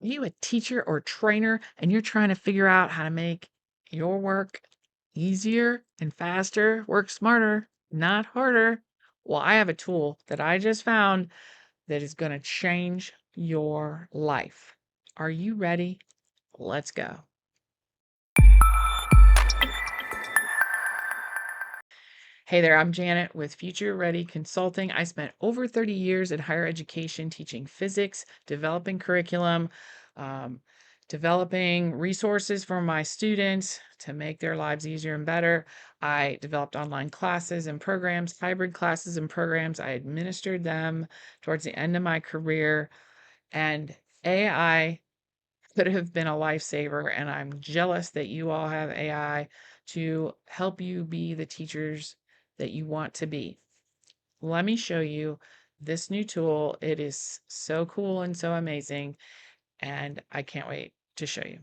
you a teacher or trainer and you're trying to figure out how to make your work easier and faster, work smarter, not harder? Well, I have a tool that I just found that is going to change your life. Are you ready? Let's go. Hey there, I'm Janet with Future Ready Consulting. I spent over 30 years in higher education teaching physics, developing curriculum, um, developing resources for my students to make their lives easier and better. I developed online classes and programs, hybrid classes and programs. I administered them towards the end of my career, and AI could have been a lifesaver. And I'm jealous that you all have AI to help you be the teachers that you want to be. Let me show you this new tool. It is so cool and so amazing, and I can't wait to show you.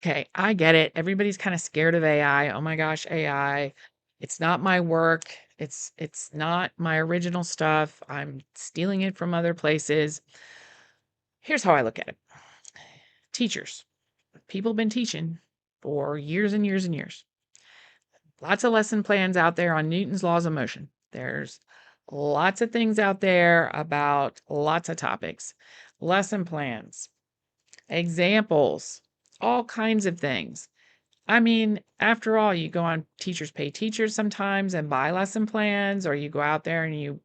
Okay, I get it. Everybody's kind of scared of AI. Oh my gosh, AI. It's not my work. It's not my original stuff. I'm stealing it from other places. Here's how I look at it. Teachers. People have been teaching for years and years and years. Lots of lesson plans out there on Newton's laws of motion. There's lots of things out there about lots of topics. Lesson plans, examples, all kinds of things. I mean, after all, you go on Teachers Pay Teachers sometimes and buy lesson plans, or you go out there and you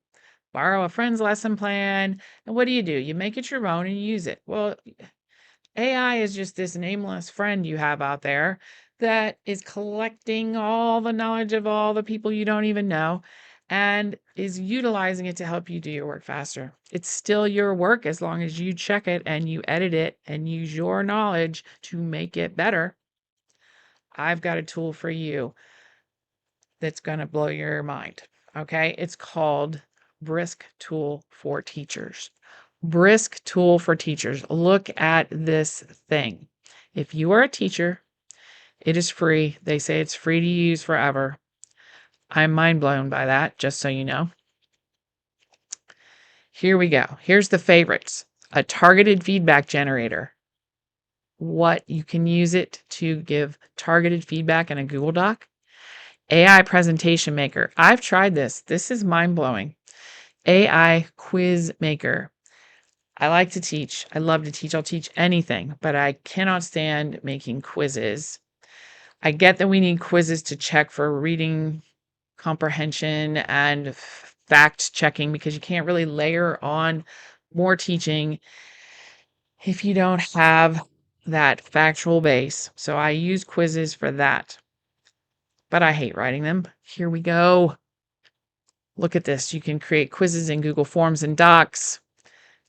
borrow a friend's lesson plan. And what do? You make it your own and you use it. Well, AI is just this nameless friend you have out there that is collecting all the knowledge of all the people you don't even know and is utilizing it to help you do your work faster. It's still your work as long as you check it and you edit it and use your knowledge to make it better. I've got a tool for you that's going to blow your mind. Okay. It's called Brisk Tool for Teachers. Brisk Tool for Teachers. Look at this thing. If you are a teacher, it is free. They say it's free to use forever. I'm mind blown by that, just so you know. Here we go. Here's the favorites. A targeted feedback generator. What you can use it to give targeted feedback in a Google Doc. AI presentation maker. I've tried this. This is mind blowing. AI quiz maker. I like to teach. I love to teach. I'll teach anything, but I cannot stand making quizzes. I get that we need quizzes to check for reading comprehension and fact checking because you can't really layer on more teaching if you don't have that factual base. So I use quizzes for that, but I hate writing them. Here we go. Look at this. You can create quizzes in Google Forms and Docs,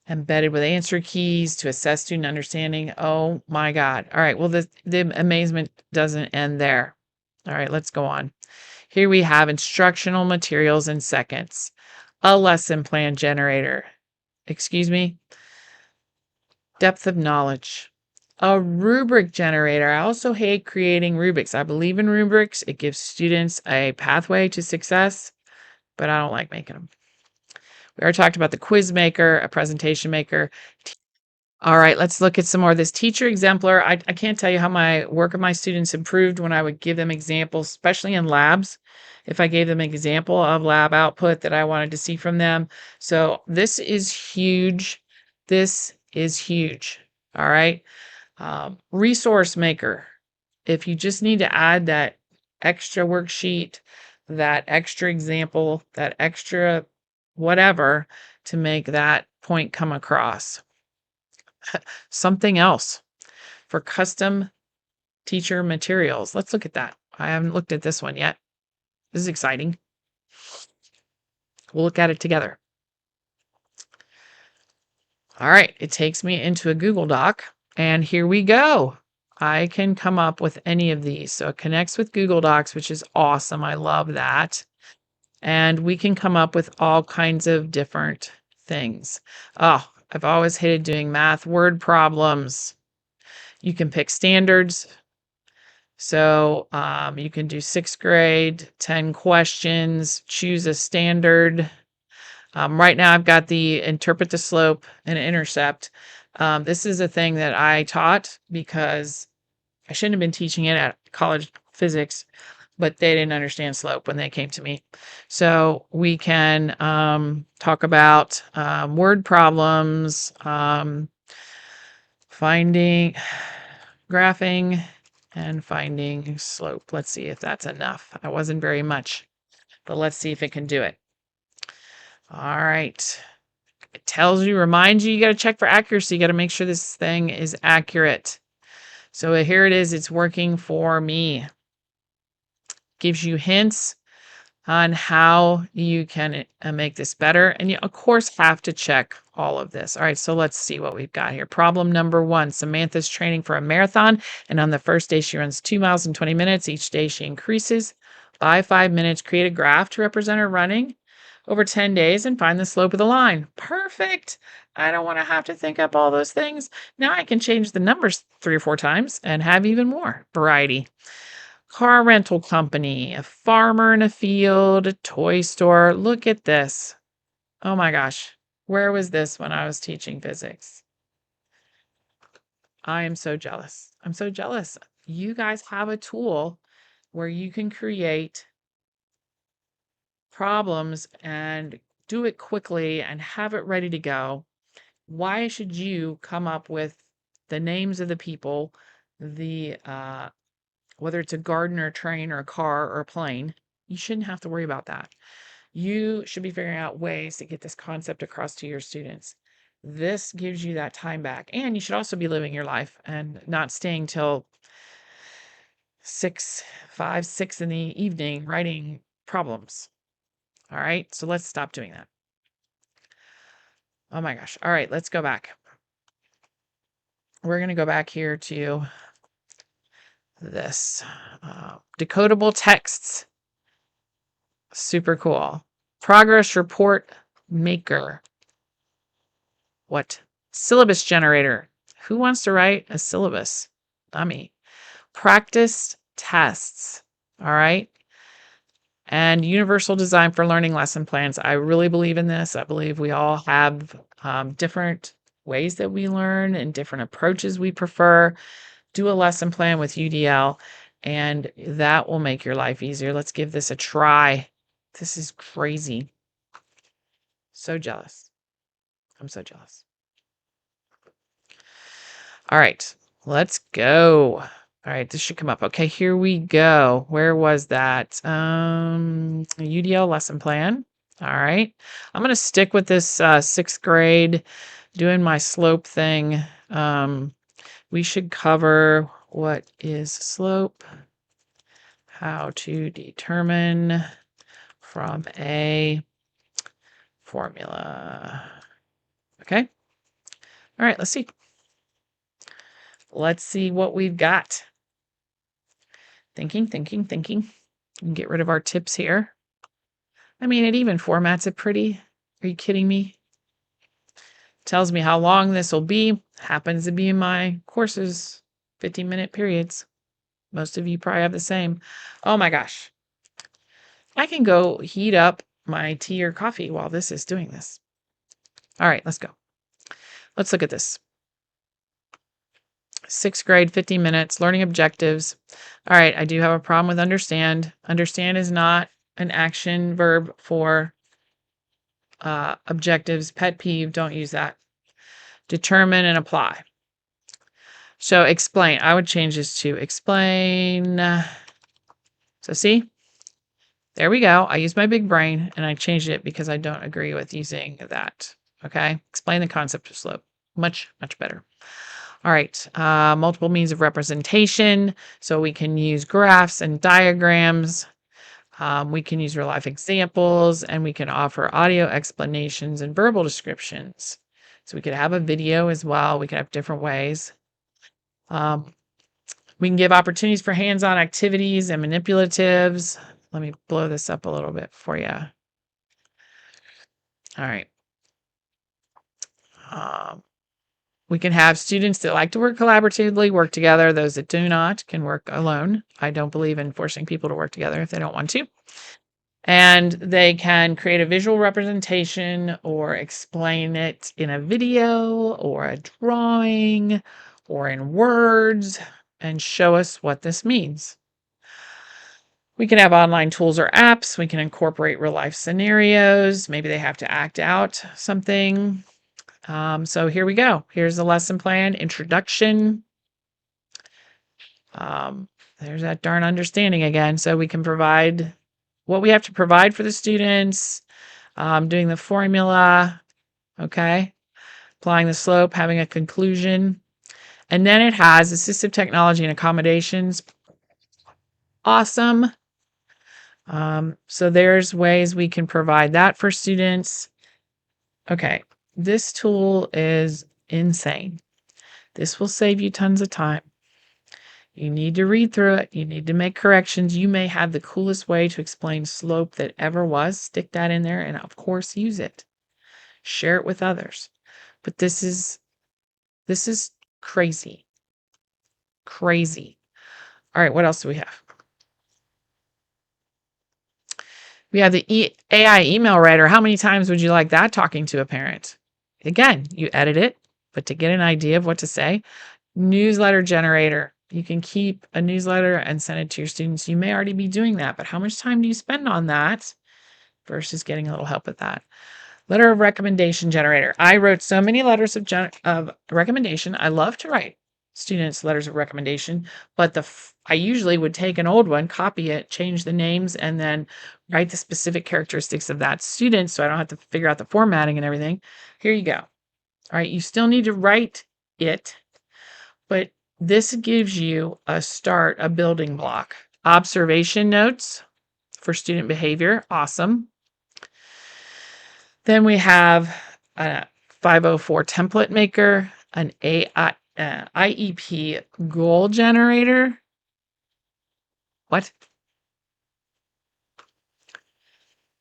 embedded with answer keys to assess student understanding. Oh my God. All right. Well, the amazement doesn't end there. All right, let's go on. Here we have instructional materials in seconds, a lesson plan generator, depth of knowledge, a rubric generator. I also hate creating rubrics. I believe in rubrics. It gives students a pathway to success, but I don't like making them. We already talked about the quiz maker, a presentation maker. All right, let's look at some more of this teacher exemplar. I can't tell you how my work of my students improved when I would give them examples, especially in labs, if I gave them an example of lab output that I wanted to see from them. So this is huge. This is huge. All right. Resource maker. If you just need to add that extra worksheet, that extra example, that extra whatever to make that point come across. Something else for custom teacher materials. Let's look at that. I haven't looked at this one yet. This is exciting. We'll look at it together. All right, it takes me into a Google Doc, and here we go. I can come up with any of these. So it connects with Google Docs, which is awesome. I love that. And we can come up with all kinds of different things. Oh, I've always hated doing math word problems. You can pick standards. So you can do 6th grade, 10 questions, choose a standard. Right now I've got the interpret the slope and intercept, This is a thing that I taught because I shouldn't have been teaching it at college physics, but they didn't understand slope when they came to me. So we can talk about word problems, finding, graphing, and finding slope. Let's see if that's enough. That wasn't very much, but let's see if it can do it. All right. It tells you, reminds you, you got to check for accuracy. You got to make sure this thing is accurate. So here it is. It's working for me. Gives you hints on how you can make this better. And you, of course, have to check all of this. All right, so let's see what we've got here. Problem number 1, Samantha's training for a marathon. And on the first day, she runs 2 miles in 20 minutes. Each day, she increases by 5 minutes. Create a graph to represent her running over 10 days and find the slope of the line. Perfect. I don't want to have to think up all those things. Now I can change the numbers 3 or 4 times and have even more variety. Car rental company, a farmer in a field, a toy store. Look at this. Oh my gosh. Where was this when I was teaching physics? I am so jealous. I'm so jealous. You guys have a tool where you can create problems and do it quickly and have it ready to go. Why should you come up with the names of the people, the whether it's a garden or a train or a car or a plane? You shouldn't have to worry about that. You should be figuring out ways to get this concept across to your students. This gives you that time back. And you should also be living your life and not staying till 5, 6 in the evening writing problems. All right, so let's stop doing that. Oh my gosh. All right, let's go back. We're going to go back here to this decodable texts. Super cool. Progress report maker. What? Syllabus generator. Who wants to write a syllabus? Not me. Practice tests. All right. And universal design for learning lesson plans. I really believe in this. I believe we all have different ways that we learn and different approaches we prefer. Do a lesson plan with UDL, and that will make your life easier. Let's give this a try. This is crazy. So jealous. I'm so jealous. All right, let's go. All right, this should come up. Okay, here we go. Where was that? UDL lesson plan. All right. I'm going to stick with this 6th grade, doing my slope thing. We should cover what is slope, how to determine from a formula. Okay. All right, let's see. Let's see what we've got. Thinking. And get rid of our tips here. I mean, it even formats it pretty. Are you kidding me? Tells me how long this will be. Happens to be in my courses, 15-minute periods. Most of you probably have the same. Oh my gosh. I can go heat up my tea or coffee while this is doing this. All right, let's go. Let's look at this. 6th grade, 15 minutes, learning objectives. All right, I do have a problem with understand. Understand is not an action verb for objectives. Pet peeve, don't use that. Determine and apply. So explain. I would change this to explain. So see, there we go. I used my big brain and I changed it because I don't agree with using that. Okay, explain the concept of slope. Much better. All right, multiple means of representation. So we can use graphs and diagrams. We can use real life examples, and we can offer audio explanations and verbal descriptions. So we could have a video as well. We could have different ways. We can give opportunities for hands-on activities and manipulatives. Let me blow this up a little bit for you. All right. We can have students that like to work collaboratively, work together. Those that do not can work alone. I don't believe in forcing people to work together if they don't want to. And they can create a visual representation or explain it in a video or a drawing or in words and show us what this means. We can have online tools or apps. We can incorporate real life scenarios. Maybe they have to act out something. So here we go. Here's the lesson plan, introduction. There's that darn understanding again. So we can provide what we have to provide for the students, doing the formula, okay, applying the slope, having a conclusion. And then it has assistive technology and accommodations. Awesome. So there's ways we can provide that for students. Okay, this tool is insane. This will save you tons of time. You need to read through it. You need to make corrections. You may have the coolest way to explain slope that ever was. Stick that in there and, of course, use it. Share it with others. But this is crazy. Crazy. All right, what else do we have? We have the AI email writer. How many times would you like that talking to a parent? Again, you edit it, but to get an idea of what to say. Newsletter generator. You can keep a newsletter and send it to your students. You may already be doing that, but how much time do you spend on that versus getting a little help with that? Letter of recommendation generator. I wrote so many letters of recommendation. I love to write students letters of recommendation, but I usually would take an old one, copy it, change the names, and then write the specific characteristics of that student so I don't have to figure out the formatting and everything. Here you go. All right, you still need to write it, but this gives you a start, a building block. Observation notes for student behavior. Awesome. Then we have a 504 template maker, an IEP goal generator. What?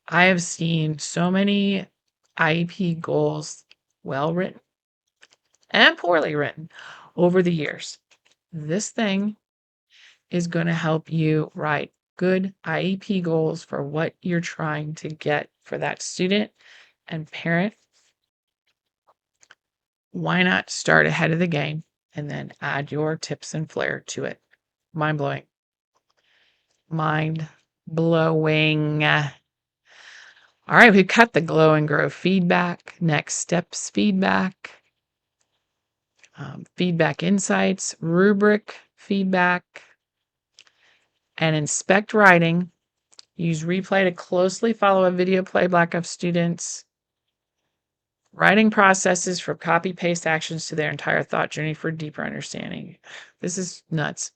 I have seen so many IEP goals well written and poorly written over the years. This thing is going to help you write good IEP goals for what you're trying to get for that student and parent. Why not start ahead of the game and then add your tips and flair to it? Mind blowing. Mind blowing. All right, we've got the glow and grow feedback, next steps feedback, feedback insights, rubric feedback, and inspect writing. Use replay to closely follow a video playback of students. Writing processes from copy-paste actions to their entire thought journey for deeper understanding. This is nuts.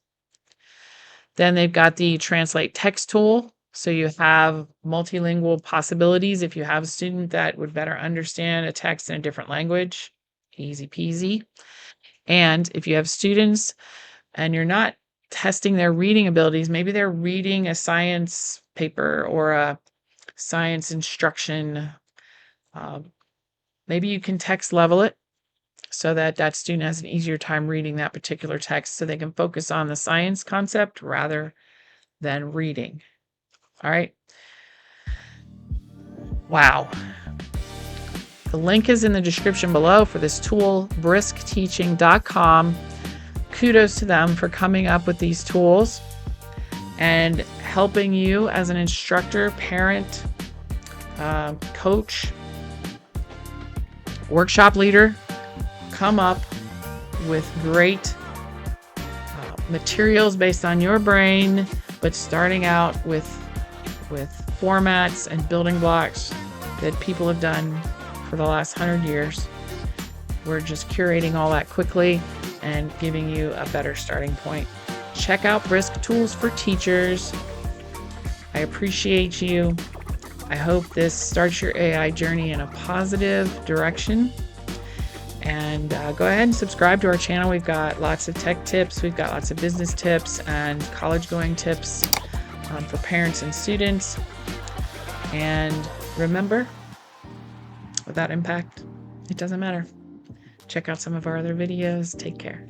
Then they've got the translate text tool. So you have multilingual possibilities. If you have a student that would better understand a text in a different language, easy peasy. And if you have students and you're not testing their reading abilities, maybe they're reading a science paper or a science instruction, maybe you can text level it so that that student has an easier time reading that particular text so they can focus on the science concept rather than reading. All right. Wow. The link is in the description below for this tool, briskteaching.com. Kudos to them for coming up with these tools and helping you as an instructor, parent, coach, workshop leader, come up with great materials based on your brain, but starting out with formats and building blocks that people have done for the last 100 years. We're just curating all that quickly and giving you a better starting point. Check out Brisk Tools for Teachers. I appreciate you. I hope this starts your AI journey in a positive direction. And go ahead and subscribe to our channel. We've got lots of tech tips. We've got lots of business tips and college-going tips for parents and students. And remember, without impact, it doesn't matter. Check out some of our other videos. Take care.